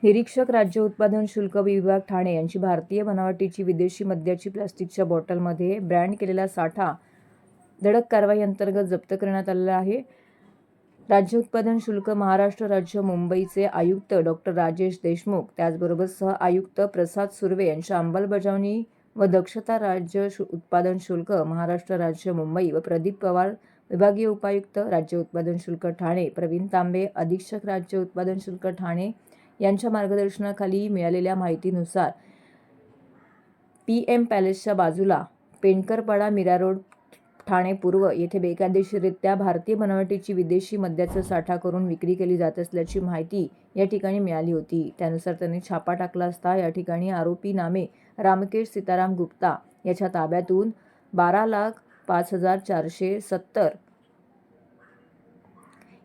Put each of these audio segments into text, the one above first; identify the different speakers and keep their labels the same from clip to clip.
Speaker 1: निरीक्षक राज्य उत्पादन शुल्क विभाग ठाणे यांची भारतीय बनावटीची विदेशी मद्याची प्लास्टिकच्या बॉटलमध्ये ब्रँड केलेला साठा धडक कारवाई अंतर्गत जप्त करण्यात आलेला आहे. राज्य उत्पादन शुल्क महाराष्ट्र राज्य मुंबईचे आयुक्त डॉक्टर राजेश देशमुख, त्याचबरोबर सह आयुक्त प्रसाद सुर्वे यांच्या अंमलबजावणी व दक्षता राज्य उत्पादन शुल्क महाराष्ट्र राज्य मुंबई व प्रदीप पवार विभागीय उपायुक्त राज्य उत्पादन शुल्क ठाणे, प्रवीण तांबे अधीक्षक राज्य उत्पादन शुल्क ठाणे यांच्या मार्गदर्शनाखाली मिळालेल्या माहितीनुसार PM पॅलेसच्या बाजूला पेंडकरपाडा मीरा रोड ठाणे पूर्व येथे बेकायदेशीररित्या भारतीय बनावटीची विदेशी मद्याचा साठा करून विक्री केली जात असल्याची माहिती या ठिकाणी मिळाली होती. त्यानुसार त्यांनी छापा टाकला असता या ठिकाणी आरोपी नामे रामकेश सीताराम गुप्ता याच्या ताब्यातून 12,05,470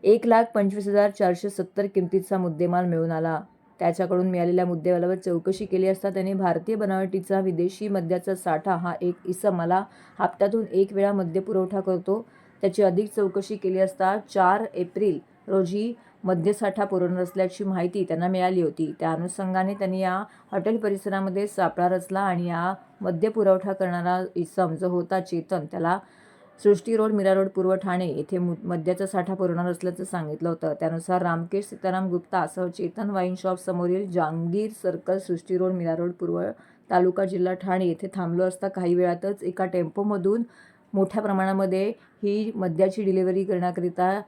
Speaker 1: 1,25,470 किमतीचा मुद्देमाल मिळून आला. त्याच्याकडून मिळालेल्या मुद्देमालावर चौकशी केली असता त्याने भारतीय बनावटीचा विदेशी मद्याचा साठा हा एक इसम मला हप्त्यातून 1 वेळा मद्य पुरवठा करतो, त्याची अधिक चौकशी केली असता 4 एप्रिल रोजी मद्यसाठा पुरवणार असल्याची माहिती त्यांना मिळाली होती. त्या अनुषंगाने त्यांनी या हॉटेल परिसरामध्ये सापळा रचला आणि या मद्य पुरवठा करणारा इसम जो होता चेतन, त्याला सृष्टी रोड मीरा रोड पूर्व ठाणे येथे मद्याचा साठा पुरवणार असल्याचं सांगितलं होतं. त्यानुसार रामकेश सीताराम गुप्ता सह चेतन वाईन शॉप समोरील जहांगीर सर्कल सृष्टी रोड मीरा रोड पूर्व तालुका जिल्हा ठाणे येथे थांबलो असता काही वेळातच एका टेम्पोमधून मोठ्या प्रमाणामध्ये ही मद्याची डिलिव्हरी करण्याकरिता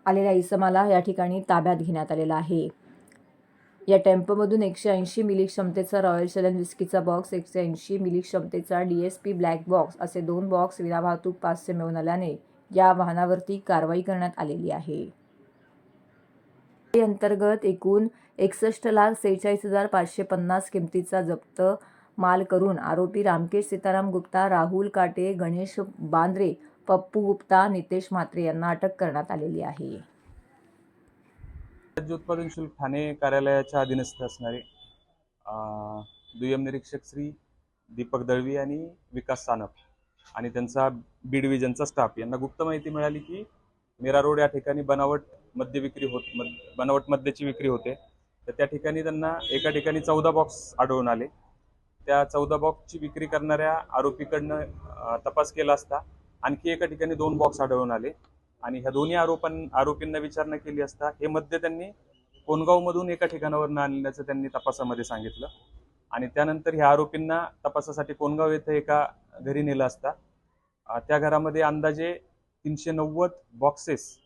Speaker 1: आलेल्या इसमाला या ठिकाणी ताब्यात घेण्यात आलेला आहे. या टेम्पोमधून 180 मिली क्षमतेचा रॉयल चॅलेंज विस्कीचा बॉक्स, 180 मिली क्षमतेचा DSP ब्लॅक बॉक्स असे 2 बॉक्स विनावाहतूक पासचे मिळून आल्याने या वाहनावरती कारवाई करण्यात आलेली आहे. अंतर्गत एकूण 61,46,550 किमतीचा जप्त माल करून आरोपी रामकेश सीताराम गुप्ता, राहुल काटे, गणेश बांद्रे, पप्पू गुप्ता, नितेश म्हात्रे यांना अटक करण्यात आलेली आहे.
Speaker 2: राज्य उत्पादन शुल्क ठाणे कार्यालयाच्या अधीनस्थ असणारे दुय्यम निरीक्षक श्री दीपक दळवी आणि विकास सानप आणि त्यांचा बी डिव्हिजनचा स्टाफ यांना गुप्त माहिती मिळाली की मीरा रोड या ठिकाणी बनावट मद्याची विक्री होते. तर त्या ठिकाणी त्यांना एका ठिकाणी 14 बॉक्स आढळून आले. त्या 14 बॉक्सची विक्री करणाऱ्या आरोपीकडनं तपास केला असता आणखी एका ठिकाणी 2 बॉक्स आढळून आले आणि ह्या दोन्ही आरोपींना विचारणा केली असता हे मद्य त्यांनी कोणगावमधून एका ठिकाणावर आणल्याचं त्यांनी तपासामध्ये सांगितलं आणि त्यानंतर ह्या आरोपींना तपासासाठी कोणगाव येथे एका घरी नेलं असता त्या घरामध्ये अंदाजे 390 बॉक्सेस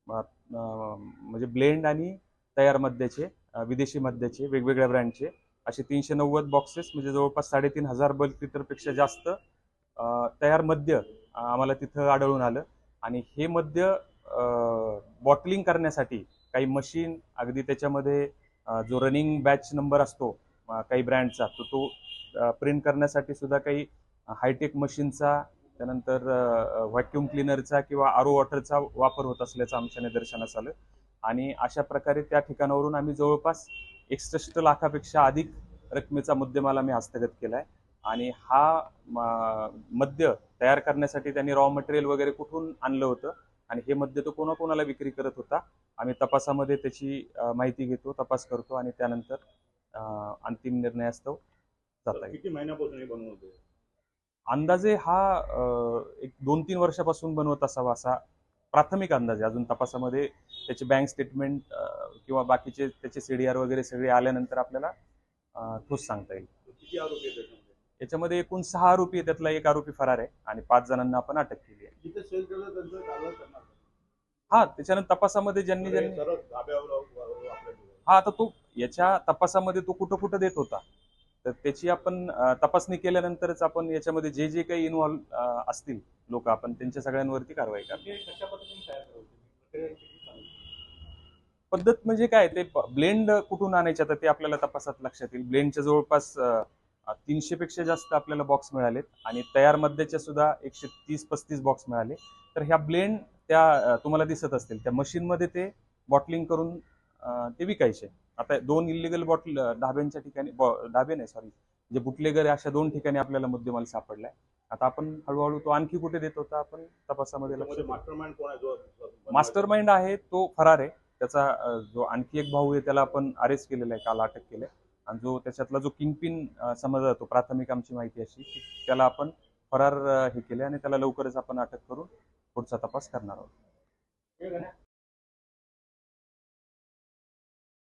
Speaker 2: म्हणजे ब्लेंड आणि तयार मद्याचे, विदेशी मद्याचे वेगवेगळ्या ब्रँडचे असे 390 बॉक्सेस म्हणजे जवळपास 3,500 बल्क लिटरपेक्षा जास्त तयार मद्य आम्हाला तिथं आढळून आलं. आणि हे मद्य बॉटलिंग करण्यासाठी काही मशीन अगदी त्याच्यामध्ये जो रनिंग बॅच नंबर असतो काही ब्रँडचा तो प्रिंट करण्यासाठी सुद्धा काही हायटेक मशीनचा, त्यानंतर व्हॅक्यूम क्लिनरचा किंवा RO वॉटरचा वापर होत असल्याचं आमच्या निदर्शनास आलं आणि अशा प्रकारे त्या ठिकाणावरून आम्ही जवळपास 61 लाखापेक्षा अधिक रकमेचा मुद्देमाल आम्ही हस्तगत केला आहे. आणि हा मद्य तयार करण्यासाठी त्यांनी रॉ मटेरियल वगैरे कुठून आणलं होतं आणि हे मद्य तो कोणाकोणाला विक्री करत होता आम्ही तपासामध्ये त्याची माहिती घेतो, तपास करतो आणि त्यानंतर अंतिम निर्णयास्तव जाता येईल.
Speaker 3: किती महिन्यापासून हे बनवतो?
Speaker 2: अंदाजे हा 1-2-3 वर्षापासून बनवत असावा असा प्राथमिक अंदाज आहे. अजून तपासामध्ये त्याचे बँक स्टेटमेंट किंवा बाकीचे त्याचे CDR वगैरे सगळे आल्यानंतर आपल्याला ठोस सांगता येईल.
Speaker 3: किती आरोपी आहेत त्याच्यामध्ये?
Speaker 2: याच्यामध्ये एकूण 6 आरोपी आहे, त्यातला 1 आरोपी फरार आहे आणि 5 जणांना आपण अटक केली आहे.
Speaker 3: जिथे सेल केलं त्यांचं कारवाई करणार?
Speaker 2: हा, त्याच्यानंतर तपासामध्ये ज्यांनी हा आता तो याच्या तपासामध्ये तो कुठं देत होता तर त्याची आपण तपासणी केल्यानंतरच आपण याच्यामध्ये जे काही इन्व्हॉल्व असतील लोक आपण त्यांच्या सगळ्यांवरती कारवाई करतो. पद्धत म्हणजे काय, ते ब्लेंड कुठून आणायचे आता ते आपल्याला तपासात लक्षात येईल. ब्लेंडच्या जवळपास 300 पेक्षा जास्त आपल्याला बॉक्स मिळालेत आणि तयार मद्याच्या सुद्धा 130-35 बॉक्स मिळाले. तर ह्या ब्लेंड त्या तुम्हाला दिसत असतील त्या मशीनमध्ये ते बॉटलिंग करून ते विकायचे. आता 2 इलिगल बॉटल ढाब्यांच्या ठिकाणी, जे बुटलेगर अशा 2 ठिकाणी आपल्याला मुद्देमाल सापडलाय. आता आपण हळूहळू तो आणखी कुठे देत होता आपण तपासामध्ये लक्ष.
Speaker 3: मास्टरमाइंड कोण आहे?
Speaker 2: मास्टरमाइंड आहे तो फरार आहे. त्याचा जो आणखी एक भाऊ आहे त्याला आपण अरेस्ट केलेला आहे, काल अटक केलंय. आणि जो त्याच्यातला जो किंगपिन समजला जातो, प्राथमिक आमची माहिती अशी की त्याला आपण फरार हे केले आणि त्याला लवकरच आपण अटक करून पुढचा तपास करणार आहोत.